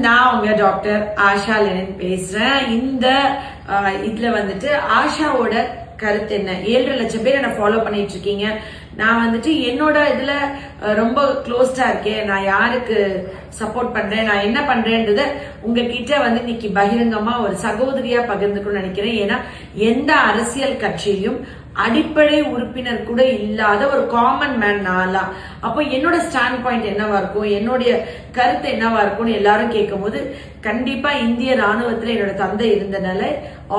நான் உங்க doctor Asha Lenin பேசுறேன். இந்த இதுல வந்துட்டு ஆஷாவோட கருத்து என்ன? 7.5 லட்சம் பேர் என்ன ஃபாலோ பண்ணிட்டு இருக்கீங்க. நான் வந்துட்டு என்னோட இதுல ரொம்ப க்ளோஸ்டா இருக்கேன். நான் யாருக்கு சப்போர்ட் பண்றேன், நான் என்ன பண்றேன்றத உங்ககிட்ட வந்து இன்னைக்கு பகிரங்கமா ஒரு சகோதரியா பகிர்ந்துக்கணும்னு நினைக்கிறேன். ஏன்னா எந்த அரசியல் கட்சியிலும் அடிப்படை உறுப்பினர் கூட இல்லாத ஒரு காமன் மேன் நான்லாம். அப்போ என்னோட ஸ்டாண்ட் பாயிண்ட் என்னவா இருக்கும், என்னுடைய கருத்து என்னவா இருக்கும்னு எல்லாரும் கேட்கும் போது கண்டிப்பா இந்திய ராணுவத்துல என்னோட தந்தை இருந்தனால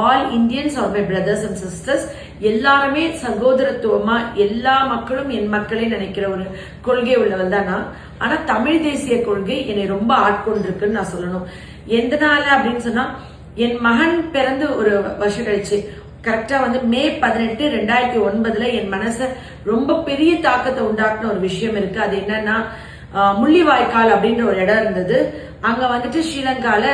all Indians are my brothers and sisters, எல்லாருமே சகோதரத்துவமா எல்லா மக்களும் என் மக்களே நினைக்கிற ஒரு கொள்கை உள்ளவள் தான் நான். ஆனா தமிழ் தேசிய கொள்கை என்னை ரொம்ப ஆட்கொண்டிருக்குன்னு நான் சொல்லணும். எதனால அப்படின்னு சொன்னா, என் மகன் பிறந்து ஒரு வருஷம் கழிச்சு கரெக்டா வந்து மே 18, 2009 என் மனச ரொம்ப பெரிய தாக்கத்தை உண்டாக்குன ஒரு விஷயம் இருக்கு. அது என்னன்னா, முள்ளிவாய்க்கால் அப்படின்ற ஒரு இடம் இருந்தது. அங்க வந்துட்டு ஸ்ரீலங்கால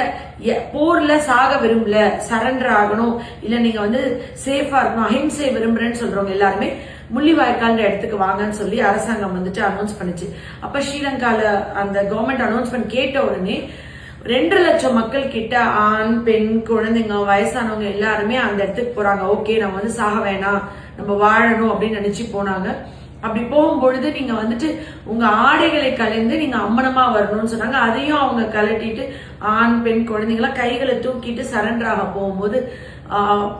போர்ல சாக விரும்பல, சரண்டர் ஆகணும், இல்ல நீங்க வந்து சேஃபா இருக்கணும், அஹிம்சை விரும்புறேன்னு சொல்றவங்க எல்லாருமே முள்ளிவாய்க்கால் இடத்துக்கு வாங்கன்னு சொல்லி அரசாங்கம் வந்துட்டு அனௌன்ஸ் பண்ணுச்சு. அப்ப ஸ்ரீலங்கால அந்த கவர்மெண்ட் அனௌன்ஸ்மெண்ட் கேட்ட உடனே 2 லட்சம் மக்கள் கிட்ட ஆண் பெண் குழந்தைங்க வயசானவங்க எல்லாருமே அந்த இடத்துக்கு போறாங்க. ஓகே, நம்ம வந்து சாக வேணாம், நம்ம வாழணும் அப்படின்னு நினைச்சு போனாங்க. அப்படி போகும்பொழுது நீங்க வந்துட்டு உங்க ஆடைகளை கலைந்து நீங்க அம்மனமா வரணும்னு சொன்னாங்க. அதையும் அவங்க கலட்டிட்டு ஆண் பெண் குழந்தைங்களா கைகளை தூக்கிட்டு சரண்டர் ஆக போகும்போது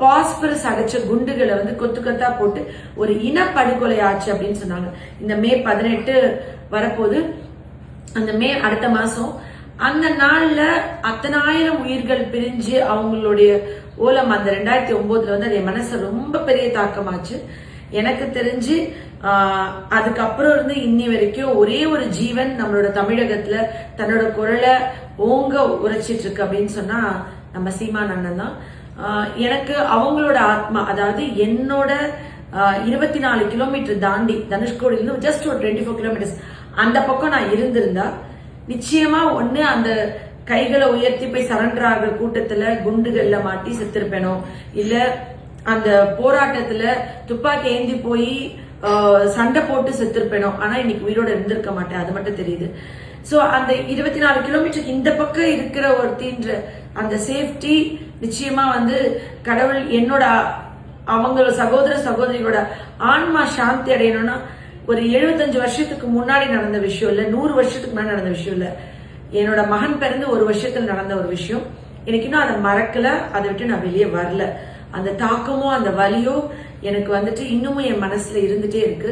பாஸ்பரஸ் அடைச்ச குண்டுகளை வந்து கொத்து கொத்தா போட்டு ஒரு இனப்படுகொலை ஆச்சு அப்படின்னு சொன்னாங்க. இந்த மே 18 வரப்போது, அந்த மே அடுத்த மாசம், அந்த நாள்ல அத்தனாயிரம் உயிர்கள் பிரிஞ்சு அவங்களுடைய ஓலம் அந்த 2009 வந்து அது என் மனசு ரொம்ப பெரிய தாக்கமாச்சு. எனக்கு தெரிஞ்சு அதுக்கப்புறம் இருந்து இன்னி வரைக்கும் ஒரே ஒரு ஜீவன் நம்மளோட தமிழகத்துல தன்னோட குரலை ஓங்க உரைச்சிட்டு இருக்கு அப்படின்னு சொன்னா நம்ம சீமான் அண்ணன் தான். எனக்கு அவங்களோட ஆத்மா, அதாவது என்னோட 24 கிலோமீட்டர் தாண்டி தனுஷ்கோடியிலிருந்து ஜஸ்ட் ஒரு 24 கிலோமீட்டர்ஸ் அந்த பக்கம் நான் இருந்திருந்தா நிச்சயமா ஒண்ணு அந்த கைகளை உயர்த்தி போய் சரண்டர் ஆகிற கூட்டத்துல குண்டுகள்ல மாட்டி செத்துருப்பேனோ, இல்ல அந்த போராட்டத்துல துப்பாக்கி ஏந்தி போய் சண்டை போட்டு செத்துருப்பேனோ. ஆனா இன்னைக்கு உயிரோட இருந்திருக்க மாட்டேன், அது மட்டும் தெரியுது. சோ அந்த 24 கிலோமீட்டர் இந்த பக்கம் இருக்கிற ஒருத்தின்ற அந்த சேஃப்டி நிச்சயமா வந்து கடவுள் என்னோட அவங்களோட சகோதர சகோதரியோட ஆன்மா சாந்தி அடையணும்னா ஒரு 75 வருஷத்துக்கு முன்னாடி நடந்த விஷயம் இல்ல, 100 வருஷத்துக்கு முன்னாடி நடந்த விஷயம் இல்ல, என்னோட மகன் பிறந்து ஒரு வருஷத்துல நடந்த ஒரு விஷயம். எனக்கு இன்னும் அதை மறக்கல, அதை விட்டு நான் வெளியே வரல. அந்த தாக்கமோ அந்த வலியோ எனக்கு வந்துட்டு இன்னமும் என் மனசுல இருந்துட்டே இருக்கு.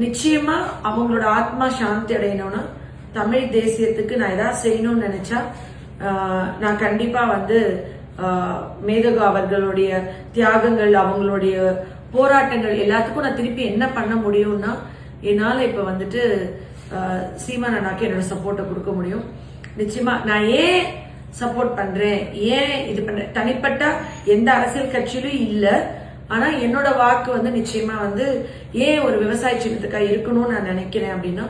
நிச்சயமா அவங்களோட ஆத்மா சாந்தி அடையணும்னா தமிழ் தேசியத்துக்கு நான் ஏதாவது செய்யணும்னு நினைச்சா நான் கண்டிப்பா வந்து மேதகு அவர்களுடைய தியாகங்கள், அவங்களுடைய போராட்டங்கள் எல்லாத்துக்கும் நான் திருப்பி என்ன பண்ண முடியும்னா, என்னால இப்ப வந்துட்டு சீமான் அண்ணாக்கு என்னோட சப்போர்ட்டை கொடுக்க முடியும். நிச்சயமா நான் ஏன் சப்போர்ட் பண்றேன், ஏன் இது பண்றேன், தனிப்பட்ட எந்த அரசியல் கட்சியிலும் இல்ல. ஆனா என்னோட வாக்கு வந்து நிச்சயமா வந்து ஏன் ஒரு விவசாய சின்னத்துக்காக இருக்கணும்னு நான் நினைக்கிறேன் அப்படின்னா,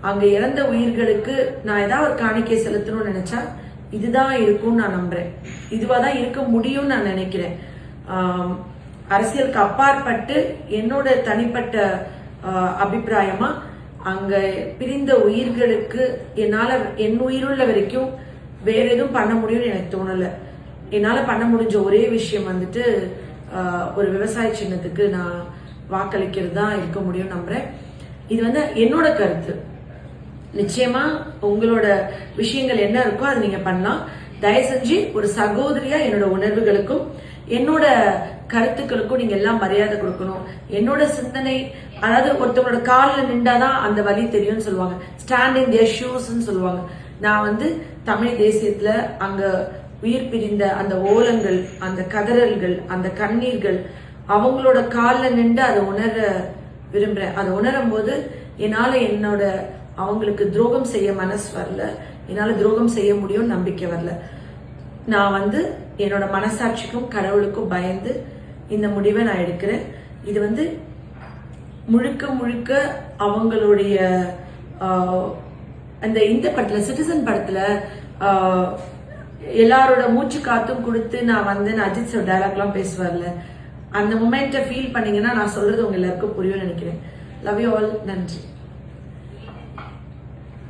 அங்க இறந்த உயிர்களுக்கு நான் ஏதாவது ஒரு காணிக்கை செலுத்தணும்னு நினைச்சா இதுதான் இருக்கும்னு நான் நம்புறேன். இதுவாதான் இருக்க முடியும்னு நான் நினைக்கிறேன். அரசியலுக்கு அப்பாற்பட்டு என்னோட தனிப்பட்ட அபிப்பிராயமா அங்க பிரிந்த உயிர்களுக்கு என்னால என் உயிருள்ள வரைக்கும் வேற எதுவும் பண்ண முடியும்னு எனக்கு தோணல. என்னால பண்ண முடிஞ்ச ஒரே விஷயம் வந்துட்டு ஒரு விவசாய சின்னத்துக்கு நான் வாக்களிக்கிறது தான் இருக்க முடியும் நம்புறேன். இது வந்து என்னோட கருத்து. நிச்சயமா உங்களோட விஷயங்கள் என்ன இருக்கோ அது நீங்க பண்ணலாம். தயவு செஞ்சு ஒரு சகோதரியா என்னோட உணர்வுகளுக்கும் என்னோட கருத்துக்களுக்கும் நீங்க எல்லாம் மரியாதை கொடுக்கணும். என்னோட சிந்தனை, அதாவது ஒருத்தவங்களோட காலில் நின்றாதான் அந்த வலி தெரியும்னு சொல்லுவாங்க, ஸ்டாண்ட் இன் தியர் ஷூஸ்ன்னு சொல்லுவாங்க. நான் வந்து தமிழ் தேசியத்துல அங்க உயிர் பிரிந்த அந்த ஓலங்கள், அந்த கதறல்கள், அந்த கண்ணீர்கள், அவங்களோட காலில் நின்று அதை உணர விரும்புறேன். அதை உணரும் போது என்னால என்னோட அவங்களுக்கு துரோகம் செய்ய மனசு வரல, என்னால துரோகம் செய்ய முடியும் நம்பிக்கை வரல. நான் வந்து என்னோட மனசாட்சிக்கும் கடவுளுக்கும் பயந்து இந்த முடிவை நான் எடுக்கிறேன். இது வந்து முழுக்க முழுக்க அவங்களுடைய அந்த இந்த படத்துல, சிட்டிசன் படத்துல எல்லாரோட மூச்சு காத்தும் கொடுத்து நான் வந்து அஜித் சார் டைலாக் எல்லாம் பேசுவார்ல, அந்த மொமெண்ட்டை ஃபீல் பண்ணீங்கன்னா நான் சொல்றது உங்க எல்லாருக்கும் புரியும் நினைக்கிறேன். Love you all. நன்றி.